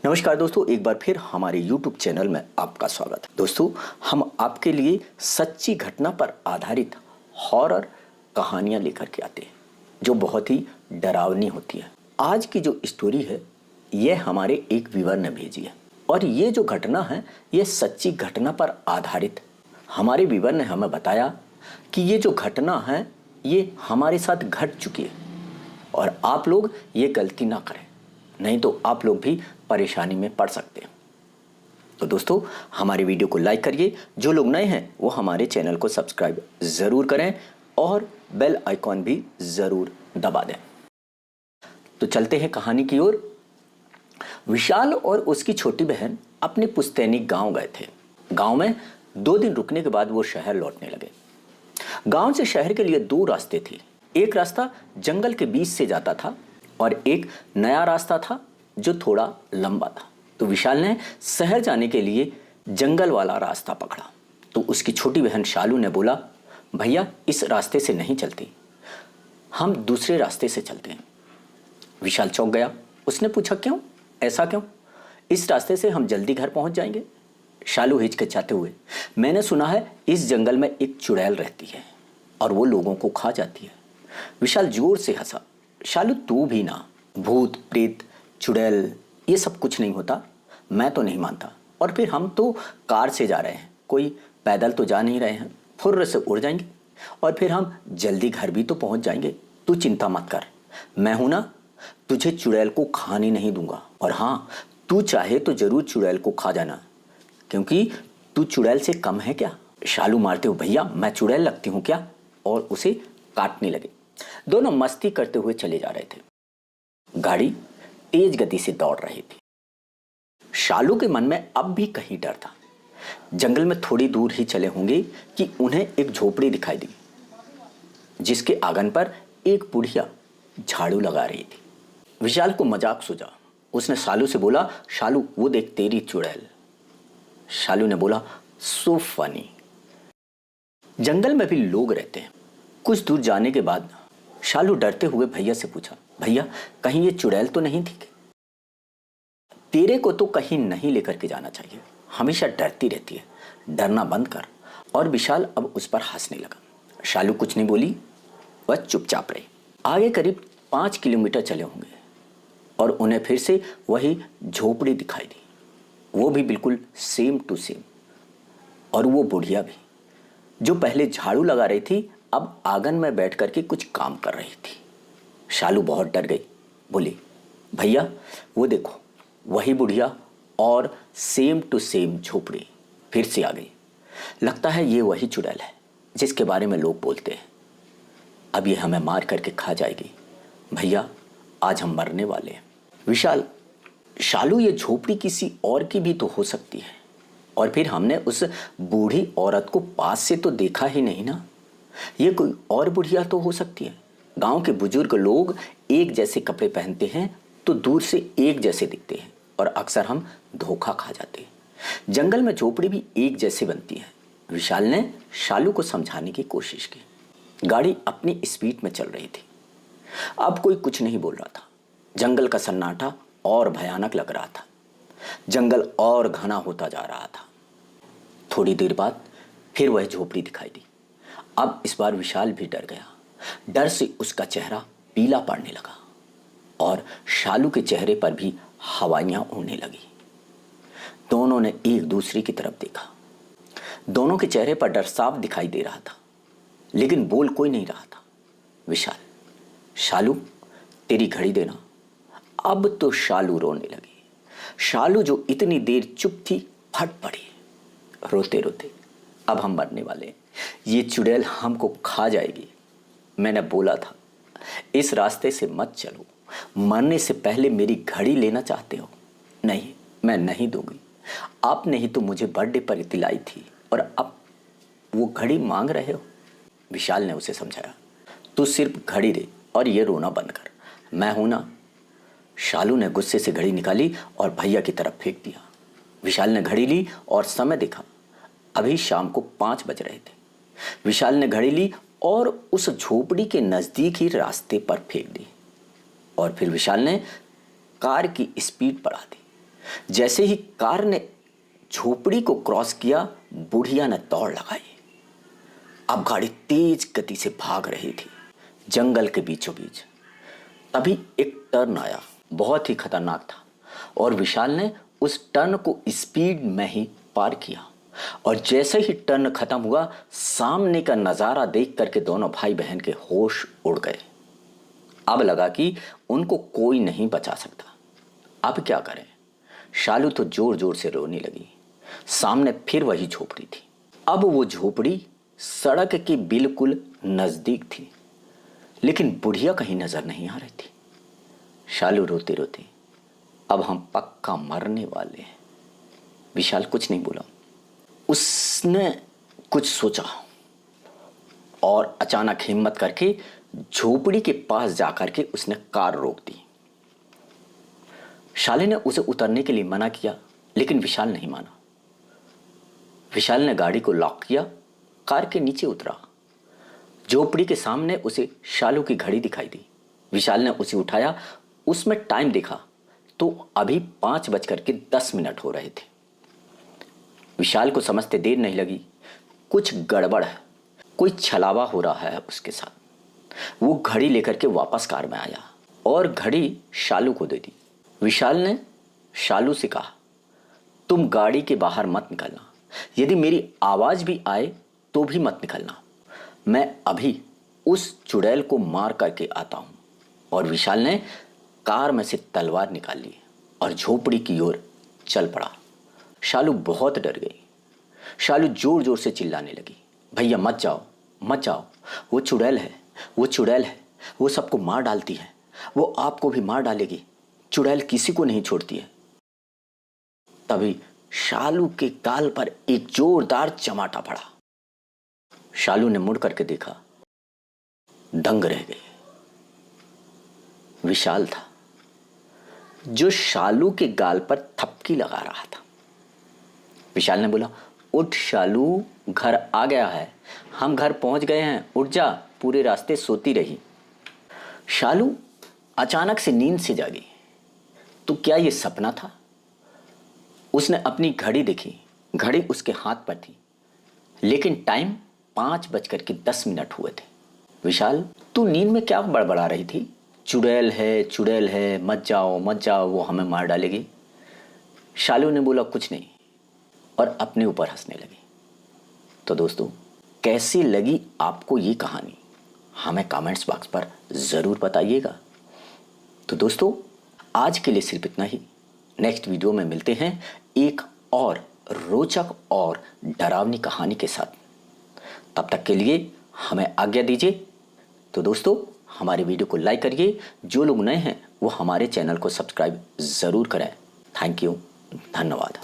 नमस्कार दोस्तों, एक बार फिर हमारे YouTube चैनल में आपका स्वागत है। दोस्तों, हम आपके लिए सच्ची घटना पर आधारित हॉरर कहानियां लेकर के आते हैं जो बहुत ही डरावनी होती है। आज की जो स्टोरी है ये हमारे एक व्यूअर ने भेजी है और ये जो घटना है ये सच्ची घटना पर आधारित। हमारे व्यूअर ने हमें बताया कि ये जो घटना है ये हमारे साथ घट चुकी है और आप लोग ये गलती ना करें, नहीं तो आप लोग भी परेशानी में पड़ सकते हैं। तो दोस्तों, हमारे वीडियो को लाइक करिए, जो लोग नए हैं वो हमारे चैनल को सब्सक्राइब ज़रूर करें और बेल आइकॉन भी ज़रूर दबा दें। तो चलते हैं कहानी की ओर। विशाल और उसकी छोटी बहन अपने पुश्तैनी गांव गए थे। गांव में 2 दिन रुकने के बाद वो शहर लौटने लगे। गांव से शहर के लिए 2 रास्ते थे। एक रास्ता जंगल के बीच से जाता था और एक नया रास्ता था जो थोड़ा लंबा था। तो विशाल ने शहर जाने के लिए जंगल वाला रास्ता पकड़ा। तो उसकी छोटी बहन शालू ने बोला, भैया इस रास्ते से नहीं चलती, हम दूसरे रास्ते से चलते हैं। विशाल चौंक गया। उसने पूछा, क्यों, ऐसा क्यों? इस रास्ते से हम जल्दी घर पहुंच जाएंगे। शालू हिचकिचाते हुए, मैंने सुना है इस जंगल में एक चुड़ैल रहती है और वो लोगों को खा जाती है। विशाल जोर से हंसा। शालू तू भी ना, भूत प्रेत चुड़ैल ये सब कुछ नहीं होता, मैं तो नहीं मानता। और फिर हम तो कार से जा रहे हैं, कोई पैदल तो जा नहीं रहे हैं। फुर्र से उड़ जाएंगे और फिर हम जल्दी घर भी तो पहुंच जाएंगे। तू चिंता मत कर, मैं हूं ना, तुझे चुड़ैल को खाने नहीं दूंगा। और हाँ, तू चाहे तो जरूर चुड़ैल को खा जाना, क्योंकि तू चुड़ैल से कम है क्या? शालू मारते हुए, भैया मैं चुड़ैल लगती हूँ क्या? और उसे काटने लगे। दोनों मस्ती करते हुए चले जा रहे थे। गाड़ी तेज गति से दौड़ रही थी। शालू के मन में अब भी कहीं डर था। जंगल में थोड़ी दूर ही चले होंगे कि उन्हें एक झोपड़ी दिखाई दी, जिसके आंगन पर एक बुढ़िया झाड़ू लगा रही थी। विशाल को मजाक सूझा। उसने शालू से बोला, शालू वो देख तेरी चुड़ैल। शालू ने बोला, सो फनी। जंगल में भी लोग रहते हैं। कुछ दूर जाने के बाद शालू डरते हुए भैया से पूछा, भैया कहीं ये चुड़ैल तो नहीं थी? तेरे को तो कहीं नहीं लेकर के जाना चाहिए, हमेशा डरती रहती है, डरना बंद कर। और विशाल अब उस पर हंसने लगा। शालू कुछ नहीं बोली, वह चुपचाप रही। आगे करीब 5 किलोमीटर चले होंगे और उन्हें फिर से वही झोपड़ी दिखाई दी, वो भी बिल्कुल सेम टू सेम। और वो बुढ़िया भी, जो पहले झाड़ू लगा रही थी, अब आंगन में बैठ करके कुछ काम कर रही थी। शालू बहुत डर गई, बोली, भैया वो देखो वही बुढ़िया और सेम टू सेम झोपड़ी फिर से आ गई। लगता है ये वही चुड़ैल है जिसके बारे में लोग बोलते हैं। अब ये हमें मार करके खा जाएगी। भैया आज हम मरने वाले हैं। विशाल, शालू ये झोपड़ी किसी और की भी तो हो सकती है, और फिर हमने उस बूढ़ी औरत को पास से तो देखा ही नहीं ना। ये कोई और बुढ़िया तो हो सकती है। गांव के बुजुर्ग लोग एक जैसे कपड़े पहनते हैं तो दूर से एक जैसे दिखते हैं और अक्सर हम धोखा खा जाते हैं। जंगल में झोपड़ी भी एक जैसे बनती है। विशाल ने शालू को समझाने की कोशिश की। गाड़ी अपनी स्पीड में चल रही थी। अब कोई कुछ नहीं बोल रहा था। जंगल का सन्नाटा और भयानक लग रहा था। जंगल और घना होता जा रहा था। थोड़ी देर बाद फिर वह झोपड़ी दिखाई दी। अब इस बार विशाल भी डर गया। डर से उसका चेहरा पीला पड़ने लगा और शालू के चेहरे पर भी हवाइयां उड़ने लगी। दोनों ने एक दूसरे की तरफ देखा। दोनों के चेहरे पर डर साफ दिखाई दे रहा था, लेकिन बोल कोई नहीं रहा था। विशाल, शालू तेरी घड़ी देना। अब तो शालू रोने लगी। शालू जो इतनी देर चुप थी, फट पड़ी रोते रोते, अब हम मरने वाले हैं, ये चुड़ैल हमको खा जाएगी। मैंने बोला था इस रास्ते से मत चलो, मरने से पहले मेरी घड़ी लेना चाहते हो? नहीं, मैं नहीं दूंगी। आपने ही तो मुझे बर्थडे पर दिलाई थी और अब वो घड़ी मांग रहे हो। विशाल ने उसे समझाया, तू सिर्फ घड़ी दे और ये रोना बंद कर, मैं हूं ना। शालू ने गुस्से से घड़ी निकाली और भैया की तरफ फेंक दिया। विशाल ने घड़ी ली और समय देखा, अभी शाम को 5 बज रहे थे। विशाल ने घड़ी ली और उस झोपड़ी के नजदीक ही रास्ते पर फेंक दी और फिर विशाल ने कार की स्पीड बढ़ा दी। जैसे ही कार ने झोपड़ी को क्रॉस किया, बुढ़िया ने दौड़ लगाई। अब गाड़ी तेज गति से भाग रही थी जंगल के बीचों बीच। तभी एक टर्न आया, बहुत ही खतरनाक था, और विशाल ने उस टर्न को स्पीड में ही पार किया। और जैसे ही टर्न खत्म हुआ, सामने का नजारा देख करके दोनों भाई बहन के होश उड़ गए। अब लगा कि उनको कोई नहीं बचा सकता। अब क्या करें? शालू तो जोर जोर से रोने लगी। सामने फिर वही झोपड़ी थी। अब वो झोपड़ी सड़क के बिल्कुल नजदीक थी, लेकिन बुढ़िया कहीं नजर नहीं आ रही थी। शालू रोते रोते, अब हम पक्का मरने वाले हैं। विशाल कुछ नहीं बोला। उसने कुछ सोचा और अचानक हिम्मत करके झोपड़ी के पास जाकर के उसने कार रोक दी। शाले ने उसे उतरने के लिए मना किया, लेकिन विशाल नहीं माना। विशाल ने गाड़ी को लॉक किया, कार के नीचे उतरा। झोपड़ी के सामने उसे शालू की घड़ी दिखाई दी। विशाल ने उसे उठाया, उसमें टाइम देखा तो अभी 5:10 हो रहे थे। विशाल को समझते देर नहीं लगी, कुछ गड़बड़ है, कोई छलावा हो रहा है उसके साथ। वो घड़ी लेकर के वापस कार में आया और घड़ी शालू को दे दी। विशाल ने शालू से कहा, तुम गाड़ी के बाहर मत निकलना, यदि मेरी आवाज भी आए तो भी मत निकलना। मैं अभी उस चुड़ैल को मार करके आता हूं। और विशाल ने कार में से तलवार निकाल ली और झोपड़ी की ओर चल पड़ा। शालू बहुत डर गई। शालू जोर जोर से चिल्लाने लगी, भैया मत जाओ, मत जाओ, वो चुड़ैल है, वो चुड़ैल है, वो सबको मार डालती है, वो आपको भी मार डालेगी, चुड़ैल किसी को नहीं छोड़ती है। तभी शालू के गाल पर एक जोरदार चमाटा पड़ा। शालू ने मुड़ करके देखा, दंग रह गए। विशाल था जो शालू के गाल पर थपकी लगा रहा था। विशाल ने बोला, उठ शालू, घर आ गया है, हम घर पहुंच गए हैं, उठ जा। पूरे रास्ते सोती रही। शालू अचानक से नींद से जागी। तो क्या यह सपना था? उसने अपनी घड़ी देखी, घड़ी उसके हाथ पर थी, लेकिन टाइम 5:10 हुए थे। विशाल, तू नींद में क्या बड़बड़ा रही थी? चुड़ैल है, चुड़ैल है, मत जाओ मत जाओ, वो हमें मार डालेगी। शालू ने बोला, कुछ नहीं, और अपने ऊपर हंसने लगी। तो दोस्तों, कैसी लगी आपको ये कहानी? हमें कमेंट्स बॉक्स पर ज़रूर बताइएगा। तो दोस्तों, आज के लिए सिर्फ इतना ही। नेक्स्ट वीडियो में मिलते हैं एक और रोचक और डरावनी कहानी के साथ। तब तक के लिए हमें आज्ञा दीजिए। तो दोस्तों, हमारे वीडियो को लाइक करिए। जो लोग नए हैं वो हमारे चैनल को सब्सक्राइब ज़रूर करें। थैंक यू, धन्यवाद।